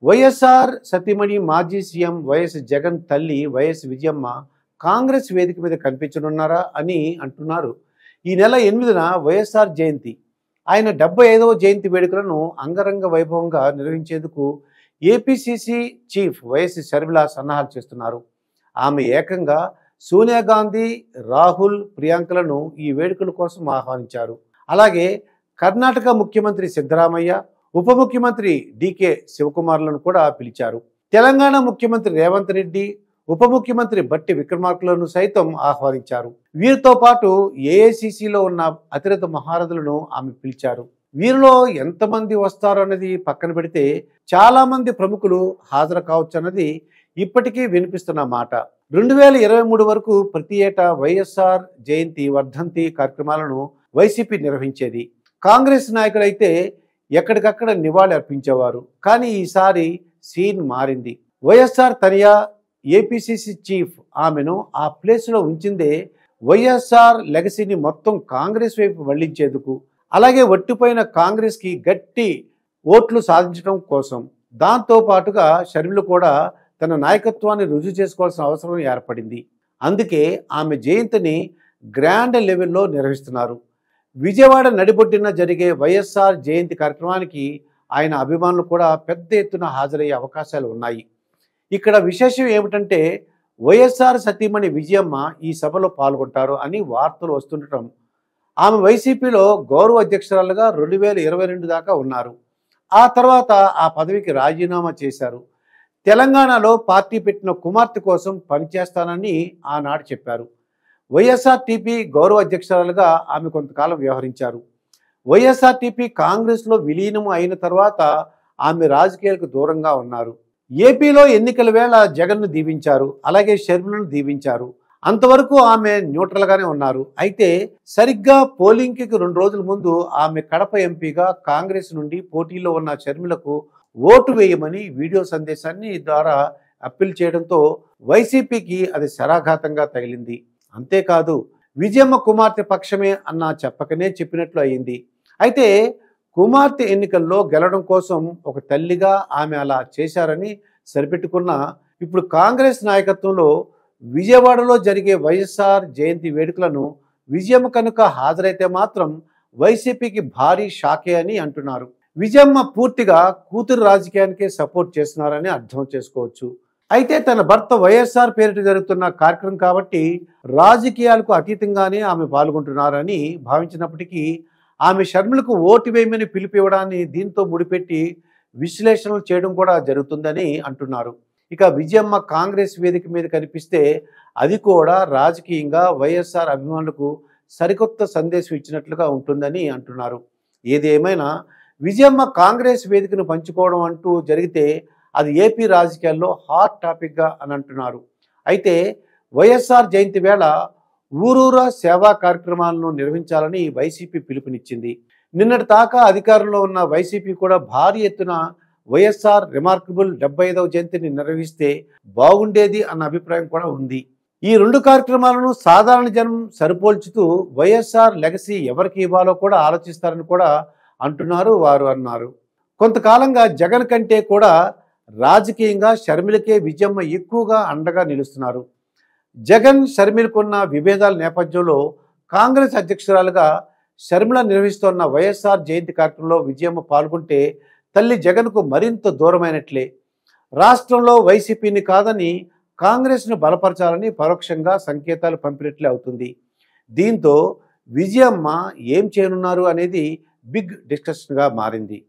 వైఎస్ఆర్ సతీమణి మాజీ CM YS Jagan తల్లి వైఎస్ విజయమ్మ కాంగ్రెస్ వేదిక మీద కనిపించనున్నారా అని అంటున్నారు. ఈ నెల 8న వైఎస్ఆర్ జయంతి, ఆయన 75వ జయంతి వేడుకలను అంగరంగ వైభవంగా నిర్వహించేందుకు ఏపీసీసీ చీఫ్ వైఎస్ షర్మిల సన్నాహాలు చేస్తున్నారు. ఆమె ఏకంగా సోనియా గాంధీ, రాహుల్, ప్రియాంకలను ఈ వేడుకల కోసం ఆహ్వానించారు. అలాగే కర్ణాటక ముఖ్యమంత్రి సిద్ధరామయ్య, ఉప ముఖ్యమంత్రి డీకే శివకుమార్లను కూడా పిలిచారు. తెలంగాణ ముఖ్యమంత్రి రేవంత్ రెడ్డి, ఉప ముఖ్యమంత్రి బట్టి విక్రమార్కలను సైతం ఆహ్వానించారు. వీరితో పాటు ఏఐసీసీలో ఉన్న అతిరథ మహారథులను ఆమె పిలిచారు. వీరిలో ఎంతమంది వస్తారు అన్నది పక్కన పెడితే చాలా మంది ప్రముఖులు హాజరు కావచ్చు అన్నది ఇప్పటికీ వినిపిస్తున్న మాట. 2023 వరకు ప్రతి ఏటా వైఎస్ఆర్ జయంతి, వర్ధంతి కార్యక్రమాలను వైసీపీ నిర్వహించేది. కాంగ్రెస్ నాయకులైతే ఎక్కడికక్కడ నివాళి అర్పించేవారు. కానీ ఈసారి సీన్ మారింది. వైఎస్ఆర్ తనయ ఏపీసీసీ చీఫ్ ఆమెను ఆ ప్లేస్లో ఉంచిందే వైఎస్ఆర్ లెగసీని మొత్తం కాంగ్రెస్ వైపు మళ్లించేందుకు, అలాగే ఒట్టిపోయిన కాంగ్రెస్కి గట్టి ఓట్లు సాధించడం కోసం. దాంతో పాటుగా షర్మిల కూడా తన నాయకత్వాన్ని రుజువు చేసుకోవాల్సిన అవసరం ఏర్పడింది. అందుకే ఆమె జయంతిని గ్రాండ్ లెవెల్లో నిర్వహిస్తున్నారు. విజయవాడ నడిబొడ్డున జరిగే వైఎస్ఆర్ జయంతి కార్యక్రమానికి ఆయన అభిమానులు కూడా పెద్ద ఎత్తున హాజరయ్యే అవకాశాలు ఉన్నాయి. ఇక్కడ విశేషం ఏమిటంటే వైఎస్ఆర్ సతీమణి విజయమ్మ ఈ సభలో పాల్గొంటారు అని వార్తలు వస్తుండటం. ఆమె వైసీపీలో గౌరవ అధ్యక్షురాలుగా 2022 దాకా ఉన్నారు. ఆ తర్వాత ఆ పదవికి రాజీనామా చేశారు. తెలంగాణలో పార్టీ పెట్టిన కుమార్తె కోసం పనిచేస్తానని ఆనాడు చెప్పారు. వైఎస్ఆర్టీపీ గౌరవ అధ్యక్షురాలుగా ఆమె కొంతకాలం వ్యవహరించారు. వైఎస్ఆర్టీపీ కాంగ్రెస్లో విలీనం అయిన తర్వాత ఆమె రాజకీయాలకు దూరంగా ఉన్నారు. ఏపీలో ఎన్నికల వేళ జగన్ను దీవించారు, అలాగే షర్మిలను దీవించారు. అంతవరకు ఆమె న్యూట్రల్గానే ఉన్నారు. అయితే సరిగ్గా పోలింగ్కి 2 రోజుల ముందు ఆమె కడప ఎంపీగా కాంగ్రెస్ నుండి పోటీలో ఉన్న షర్మిలకు ఓటు వేయమని వీడియో సందేశాన్ని ద్వారా అప్పీల్ చేయడంతో వైసీపీకి అది శరాఘాతంగా తగిలింది. అంతేకాదు విజయమ్మ కుమార్తె పక్షమే అన్న చెప్పకనే చెప్పినట్లు అయింది. అయితే కుమార్తె ఎన్నికల్లో గెలవడం కోసం ఒక తల్లిగా ఆమె అలా చేశారని సరిపెట్టుకున్న ఇప్పుడు కాంగ్రెస్ నాయకత్వంలో విజయవాడలో జరిగే వైఎస్ఆర్ జయంతి వేడుకలను విజయమ్మ కనుక హాజరైతే మాత్రం వైసీపీకి భారీ షాకే అని అంటున్నారు. విజయమ్మ పూర్తిగా కూతురు రాజకీయానికే సపోర్ట్ చేస్తున్నారని అర్థం చేసుకోవచ్చు. అయితే తన భర్త వైఎస్ఆర్ పేరిట జరుగుతున్న కార్యక్రమం కాబట్టి రాజకీయాలకు అతీతంగానే ఆమె పాల్గొంటున్నారని భావించినప్పటికీ ఆమె షర్మిలకు ఓటు వేయమని పిలిపివ్వడాన్ని దీంతో ముడిపెట్టి విశ్లేషణలు చేయడం కూడా జరుగుతుందని అంటున్నారు. ఇక విజయమ్మ కాంగ్రెస్ వేదిక మీద కనిపిస్తే అది కూడా రాజకీయంగా వైఎస్ఆర్ అభిమానులకు సరికొత్త సందేశం ఇచ్చినట్లుగా ఉంటుందని అంటున్నారు. ఏది ఏమైనా విజయమ్మ కాంగ్రెస్ వేదికను పంచుకోవడం అంటూ జరిగితే అది ఏపీ రాజకీయాల్లో హాట్ టాపిక్గా అని అంటున్నారు. అయితే వైఎస్ఆర్ జయంతి వేళ ఊరూరా సేవా కార్యక్రమాలను నిర్వహించాలని వైసీపీ పిలుపునిచ్చింది. నిన్నటి దాకా అధికారంలో ఉన్న వైసీపీ కూడా భారీ ఎత్తున వైఎస్ఆర్ రిమార్కబుల్ 75వ జయంతిని నిర్వహిస్తే బాగుండేది అన్న అభిప్రాయం కూడా ఉంది. ఈ 2 కార్యక్రమాలను సాధారణ జనం సరిపోల్చుతూ వైఎస్ఆర్ లెగసీ ఎవరికి ఇవ్వాలో కూడా ఆలోచిస్తారని కూడా అంటున్నారు వారు అన్నారు. కొంతకాలంగా జగన్ కంటే కూడా రాజకీయంగా షర్మిలకే విజయమ్మ ఎక్కువగా అండగా నిలుస్తున్నారు. జగన్ షర్మిలకున్న విభేదాల నేపథ్యంలో కాంగ్రెస్ అధ్యక్షురాలుగా షర్మిల నిర్వహిస్తున్న వైఎస్ఆర్ జయంతి కార్యక్రమంలో విజయమ్మ పాల్గొంటే తల్లి జగన్కు మరింత దూరమైనట్లే. రాష్ట్రంలో వైసీపీని కాదని కాంగ్రెస్ను బలపరచాలని పరోక్షంగా సంకేతాలు పంపినట్లే అవుతుంది. దీంతో విజయమ్మ ఏం చేయనున్నారు అనేది బిగ్ డిస్కషన్గా మారింది.